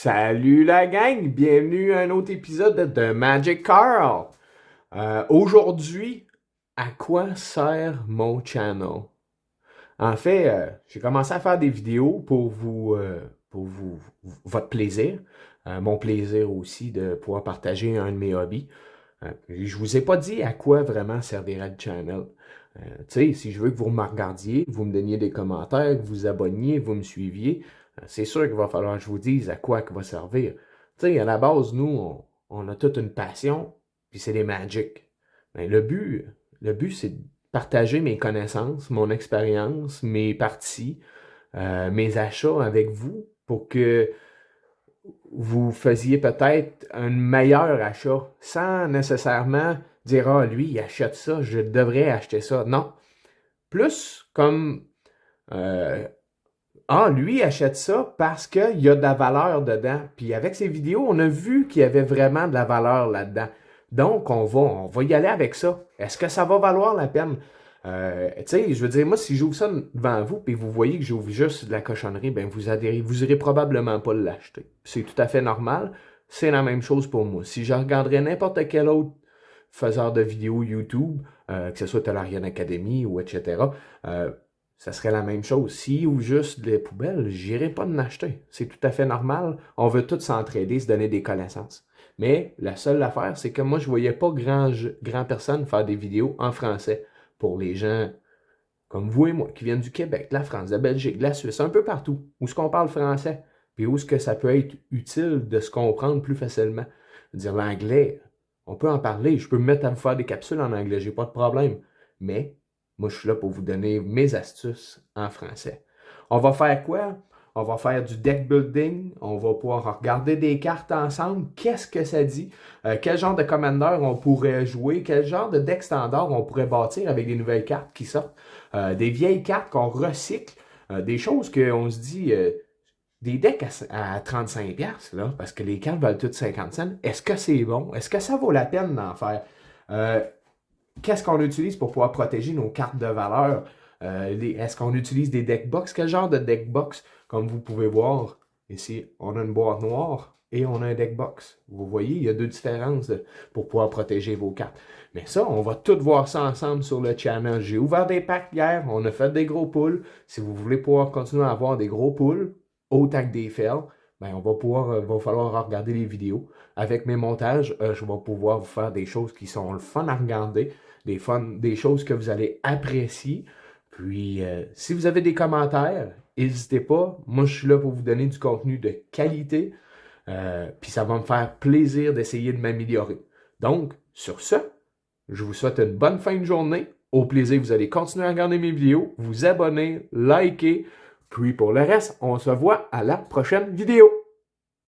Salut la gang, bienvenue à un autre épisode de Magic Carl. Aujourd'hui, à quoi sert mon channel? En fait, j'ai commencé à faire des vidéos pour votre plaisir, mon plaisir aussi de pouvoir partager un de mes hobbies. Je vous ai pas dit à quoi vraiment servirait le channel. Tu sais, si je veux que vous me regardiez, vous me donniez des commentaires, que vous vous abonniez, vous me suiviez, c'est sûr qu'il va falloir que je vous dise à quoi que va servir. Tu sais, à la base, nous, on a toute une passion, puis c'est des magic. Mais le but, c'est de partager mes connaissances, mon expérience, mes parties, mes achats avec vous pour que vous faisiez peut-être un meilleur achat sans nécessairement dire ah, lui, il achète ça, je devrais acheter ça. Non. Plus comme euh, ah, lui achète ça parce qu'il y a de la valeur dedans. Puis avec ces vidéos, on a vu qu'il y avait vraiment de la valeur là-dedans. Donc, on va y aller avec ça. Est-ce que ça va valoir la peine? Tu sais, je veux dire, moi, si j'ouvre ça devant vous, puis vous voyez que j'ouvre juste de la cochonnerie, ben vous irez probablement pas l'acheter. C'est tout à fait normal. C'est la même chose pour moi. Si je regarderais n'importe quel autre faiseur de vidéos YouTube, que ce soit Telarian Academy ou etc., ça serait la même chose. Si ou juste des poubelles, j'irai pas en acheter. C'est tout à fait normal. On veut tous s'entraider, se donner des connaissances. Mais la seule affaire, c'est que moi, je voyais pas grand personne faire des vidéos en français pour les gens comme vous et moi, qui viennent du Québec, de la France, de la Belgique, de la Suisse, un peu partout, où est-ce qu'on parle français, puis où est-ce que ça peut être utile de se comprendre plus facilement. Je veux dire, l'anglais, on peut en parler, je peux me mettre à vous faire des capsules en anglais, j'ai pas de problème. Mais, moi, je suis là pour vous donner mes astuces en français. On va faire quoi? On va faire du deck building, on va pouvoir regarder des cartes ensemble, qu'est-ce que ça dit, quel genre de commander on pourrait jouer, quel genre de deck standard on pourrait bâtir avec des nouvelles cartes qui sortent, des vieilles cartes qu'on recycle, des choses qu'on se dit, des decks à 35$, là, parce que les cartes valent toutes 50 cents, est-ce que c'est bon? Est-ce que ça vaut la peine d'en faire? Qu'est-ce qu'on utilise pour pouvoir protéger nos cartes de valeur? Est-ce qu'on utilise des deck box? Quel genre de deck box? Comme vous pouvez voir, ici, on a une boîte noire et on a un deck box. Vous voyez, il y a deux différences pour pouvoir protéger vos cartes. Mais ça, on va tout voir ça ensemble sur le channel. J'ai ouvert des packs hier, on a fait des gros pulls. Si vous voulez pouvoir continuer à avoir des gros pulls, autant que des fails, ben va falloir regarder les vidéos. Avec mes montages, je vais pouvoir vous faire des choses qui sont le fun à regarder, des choses que vous allez apprécier. Puis, si vous avez des commentaires, n'hésitez pas. Moi, je suis là pour vous donner du contenu de qualité. Puis, ça va me faire plaisir d'essayer de m'améliorer. Donc, sur ce, je vous souhaite une bonne fin de journée. Au plaisir, vous allez continuer à regarder mes vidéos, vous abonner, liker. Puis, pour le reste, on se voit à la prochaine vidéo.